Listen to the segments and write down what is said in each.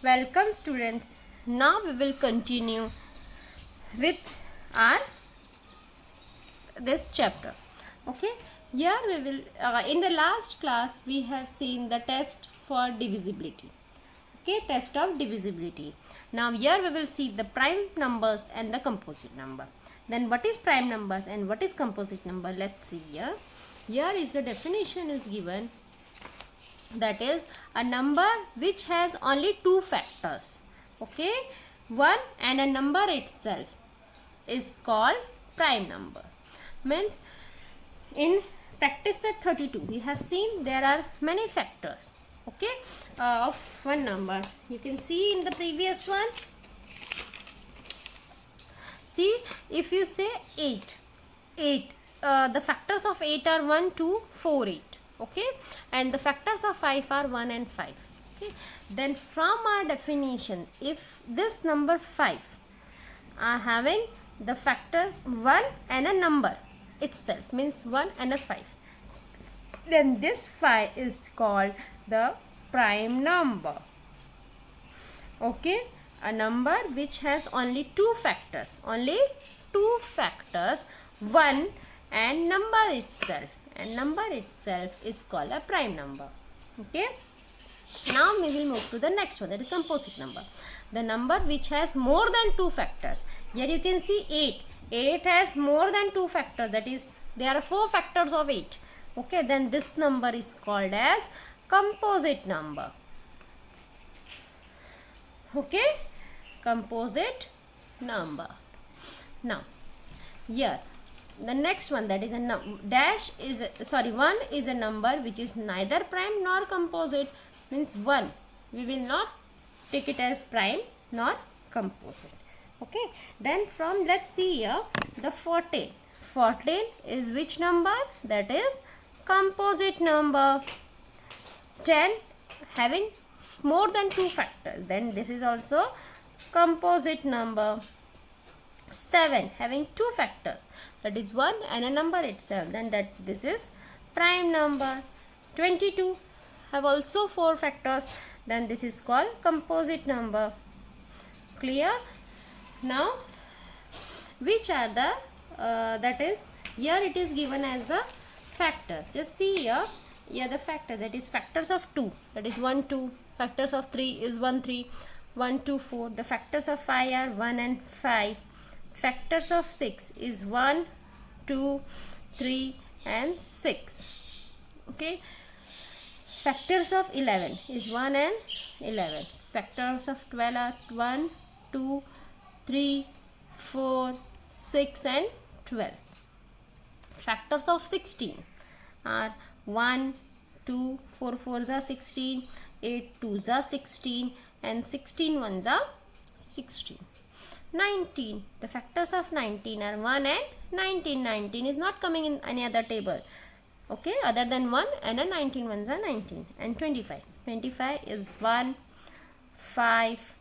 Welcome students. Now we will continue with our this chapter. Okay. Here we will in the last class we have seen the test for divisibility. Okay, test of divisibility. Now here we will see the prime numbers and the composite number. Then what is prime numbers and what is composite number? Let's see here. Here is the definition is given, that is a number which has only two factors. Okay, one and a number itself is called prime number. Means in practice set 32 we have seen there are many factors, okay, of one number. You can see in the previous one, see if you say 8, the factors of 8 are 1, 2, 4, 8. Okay, and the factors of 5 are 1 and 5. Okay, then from our definition, if this number 5 are having the factor 1 and a number itself, means 1 and a 5, then this 5 is called the prime number. Okay, a number which has only two factors, 1 and number itself, and number itself is called a prime number. Okay, now we will move to the next one, that is composite number, the number which has more than two factors. Here you can see 8 has more than two factors, that is there are 4 factors of 8. Okay, then this number is called as composite number. Okay, composite number. Now here the next one, that is a dash is sorry 1 is a number which is neither prime nor composite, means 1 we will not take it as prime nor composite. Okay, then from let's see here the 14 is which number? That is composite number. 10 having more than two factors, then this is also composite number. 7 having two factors, that is 1 and a number itself, then this is prime number. 22 have also 4 factors, then this is called composite number. Clear? Now which are the that is here it is given as the factors. Just see here the factors, that is factors of 2, that is 1, 2. Factors of 3 is 1, 3, 1, 2, 4. The factors of 5 are 1 and 5. Factors of 6 is 1, 2, 3 and 6. Okay, factors of 11 is 1 and 11. Factors of 12 are 1, 2, 3, 4, 6 and 12. Factors of 16 are 1, 2, 4 4s are 16, 8 2s are 16 and 16 1s are 16. 19, the factors of 19 are 1 and 19. 19 is not coming in any other table, okay, other than 1 and a 19 ones are 19. And 25 is 1, 5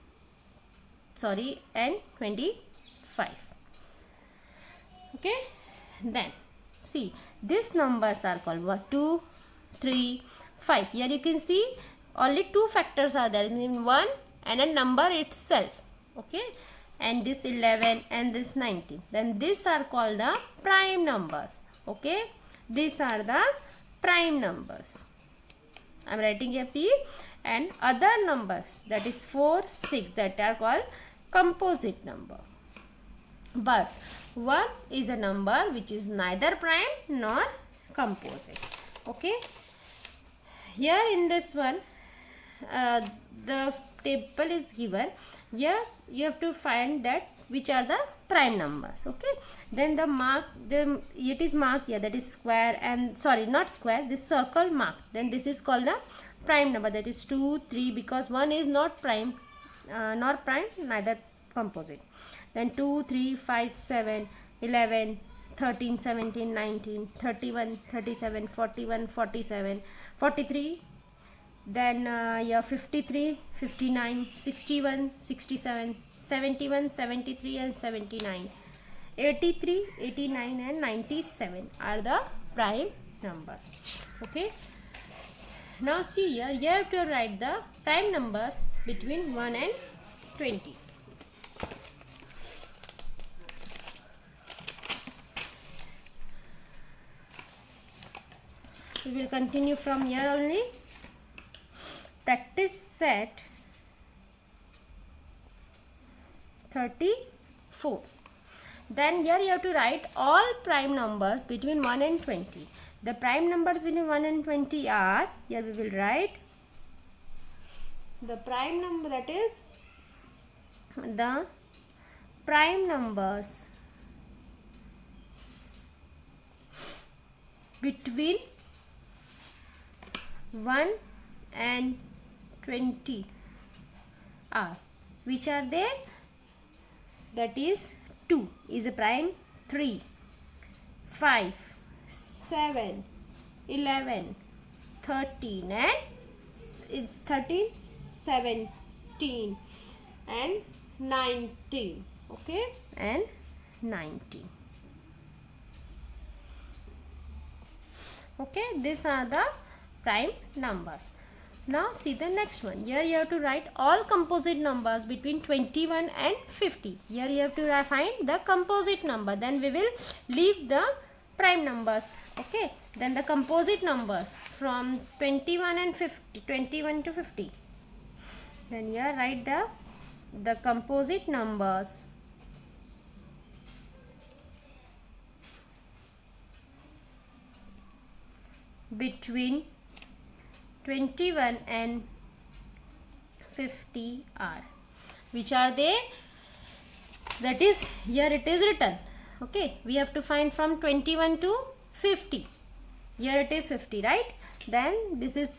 and 25. Okay, then see these numbers are called 2, 3, 5. Here you can see only two factors are there, in 1 and a number itself. Okay, and this 11 and this 19, then these are called the prime numbers. Okay, these are the prime numbers. I am writing here P. And other numbers, that is 4, 6, that are called composite number. But 1 is a number which is neither prime nor composite. Okay, here in this one the table is given. Here you have to find that which are the prime numbers. Okay, then it is marked here, that is square, and sorry not square, this circle marked, then this is called the prime number, that is 2, 3, because 1 is not prime neither composite. Then 2, 3, 5, 7, 11, 13, 17, 19, 31, 37, 41, 47, 43. Then 53, 59, 61, 67, 71, 73 and 79, 83, 89 and 97 are the prime numbers. Okay, Now see here, you have to write the prime numbers between 1 and 20. We will continue from here only. Practice set 34. Then here you have to write all prime numbers between 1 and 20. The prime numbers between 1 and 20 are, here we will write the prime number, that is the prime numbers between 1 and 20 are, which are they? That is 2 is a prime, 3, 5, 7, 11, 13 and it's 13, 17 and 19. Okay, and 19. Okay, these are the prime numbers. Now see the next one. Here you have to write all composite numbers between 21 and 50. Here you have to find the composite number. Then we will leave the prime numbers. Okay, then the composite numbers from 21 and 50, 21 to 50. Then here write the composite numbers between 21 and 50 are, which are they? That is, here it is written. Okay, we have to find from 21 to 50. Here it is 50, right? Then this is,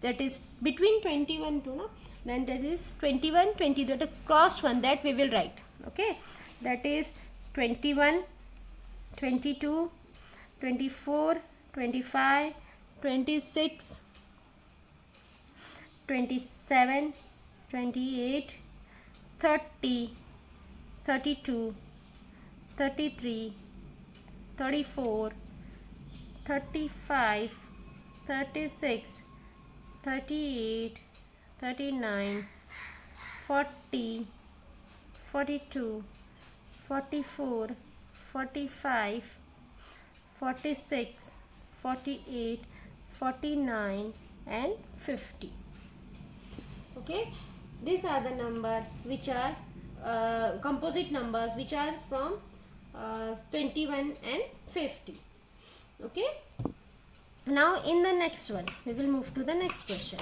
that is between 21 to, no? Then that is 21, 20, that is crossed one, that we will write. Okay, that is 21, 22, 24, 25, 26, 27, 28, 30, 32, 33, 34, 35, 36, 38, 39, 40, 42, 44, 45, 46, 48, 49 and 50. Okay, these are the number which are composite numbers which are from 21 and 50. Okay, now in the next one we will move to the next question,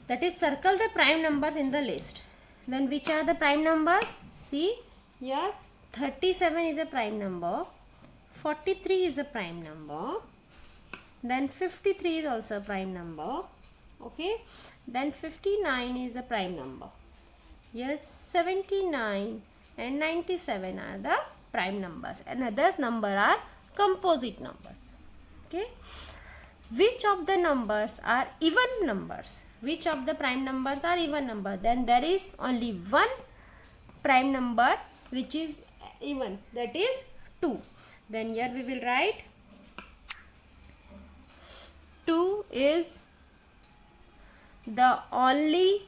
that is circle the prime numbers in the list. Then which are the prime numbers? See here, 37 is a prime number, 43 is a prime number, then 53 is also a prime number. Okay, then 59 is a prime number. Yes, 79 and 97 are the prime numbers. Another number are composite numbers. Okay, which of the numbers are even numbers? Which of the prime numbers are even number? Then there is only one prime number which is even, that is 2. Then here we will write 2 is the only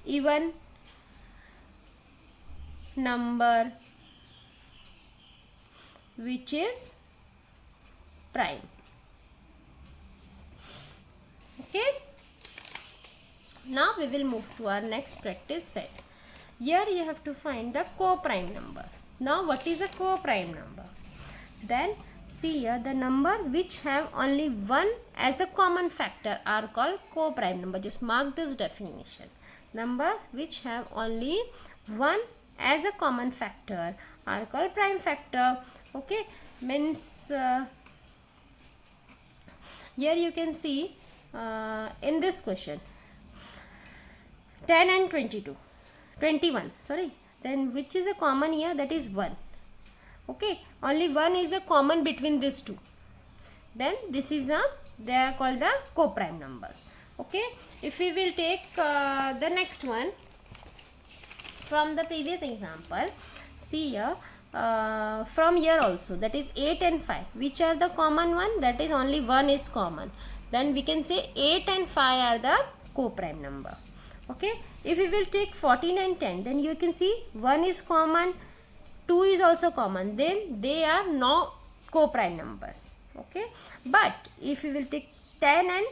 even number which is prime. Okay, now we will move to our next practice set. Here you have to find the co-prime number. Now what is a co-prime number? Then see here, the number which have only one as a common factor are called co-prime number. Just mark this definition. Numbers which have only one as a common factor are called prime factor. Okay, means here you can see in this question 10 and 21, sorry, then which is a common here? That is 1. Okay, only 1 is a common between these two. Then this is they are called the co-prime numbers. Okay, if we will take the next one from the previous example, see here, from here also, that is 8 and 5. Which are the common one? That is only 1 is common. Then we can say 8 and 5 are the co-prime number. Okay, if we will take 14 and 10, then you can see 1 is common, 2 is also common, then they are no co-prime numbers. Okay, but if we will take 10 and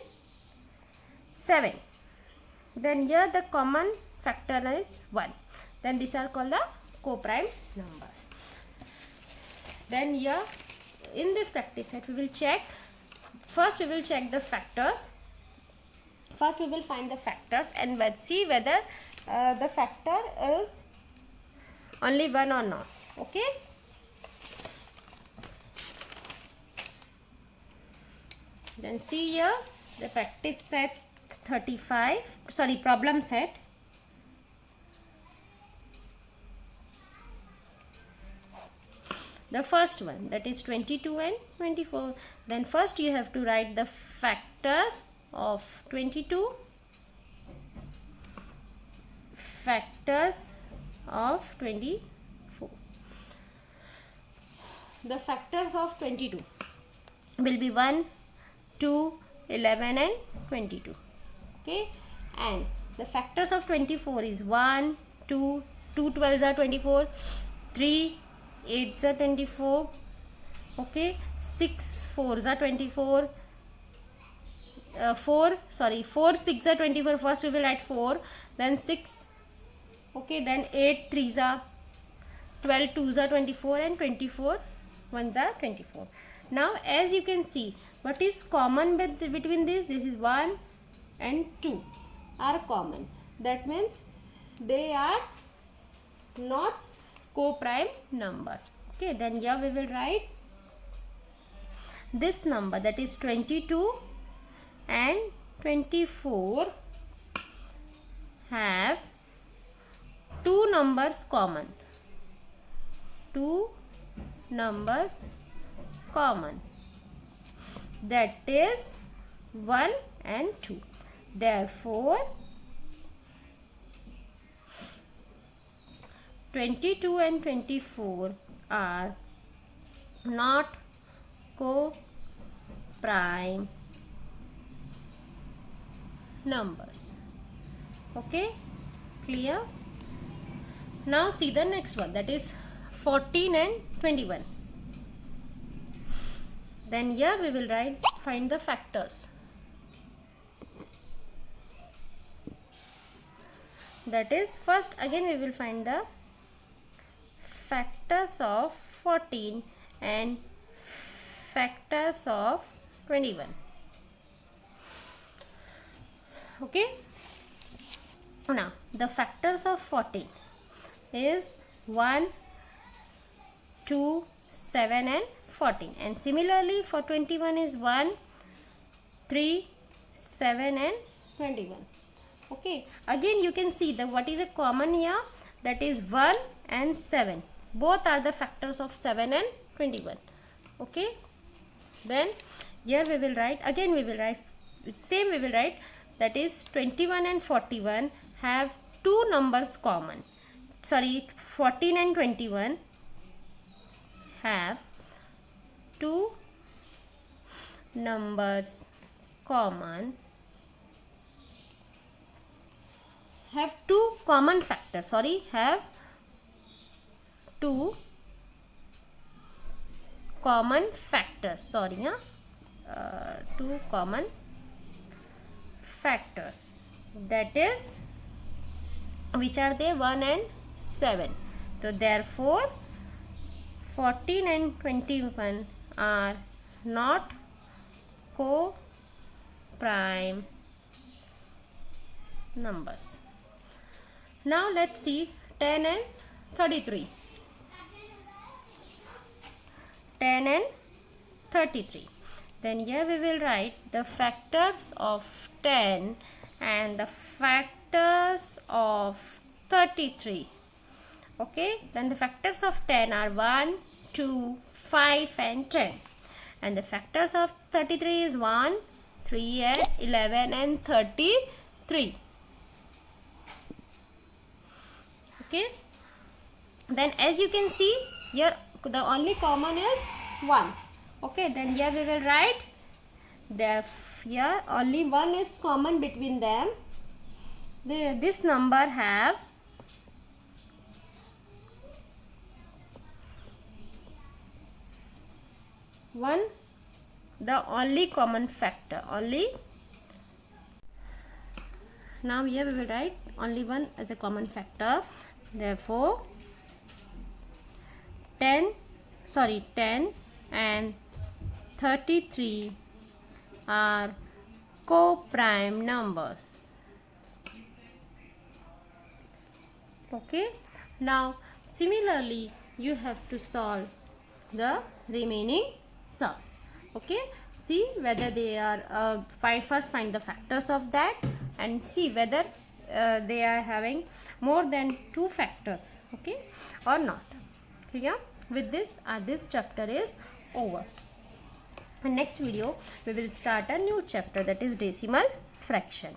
7, then here the common factor is 1, then these are called the co-prime numbers. Then here in this practice set we will check, first we will check the factors. First we will find the factors and let's see whether the factor is only 1 or not. Okay, then see here the practice set 35, sorry, problem set. The first one, that is 22 and 24. Then first you have to write the factors of 22, factors of 24. The factors of 22 will be 1, 2, 11 and 22. Okay, and the factors of 24 is 1, 2, 2 12s are 24, 3 8s are 24, okay, 6 4s are 24, 4 6 are 24. First we will write 4, then 6, okay, then 8 3s are 12, 2s are 24 and 24 1s are 24. Now as you can see, what is common between this is 1 and 2 are common. That means they are not co-prime numbers. Okay, then here we will write this number, that is 22 and 24 have two numbers common. Two numbers common, that is 1 and 2. Therefore 22 and 24 are not co-prime numbers. Okay, clear? Now see the next one, that is 14 and 21. Then here we will write, find the factors. That is, first again we will find the factors of 14 and factors of 21. Okay, now the factors of 14 is 1, 2, 7 and 14, and similarly for 21 is 1, 3, 7 and 21. Okay, again you can see that what is a common here, that is 1 and 7, both are the factors of 7 and 21. Okay, then here we will write, again we will write same, we will write, that is 21 and 41 have two numbers common. Sorry, 14 and 21 have two numbers common, have two common factors, have two common factors, two common factors, that is, which are they, 1 and 7. So therefore 14 and 21 are not co-prime numbers. Now let's see 10 and 33. 10 and 33. Then here we will write the factors of 10 and the factors of 33. Okay, then the factors of 10 are 1, 2, 5 and 10, and the factors of 33 is 1, 3 and 11 and 33. Okay, then as you can see Here the only common is 1. Okay, then here we will write here only 1 is common between them. This number have 1, the only common factor, only. Now here we will write only 1 as a common factor. Therefore 10 and 33 are co-prime numbers. Okay, now similarly you have to solve the remaining sums. Okay, see whether they are first find the factors of that and see whether they are having more than 2 factors, okay, or not. Clear? With this chapter is over. In next video we will start a new chapter, that is decimal fraction.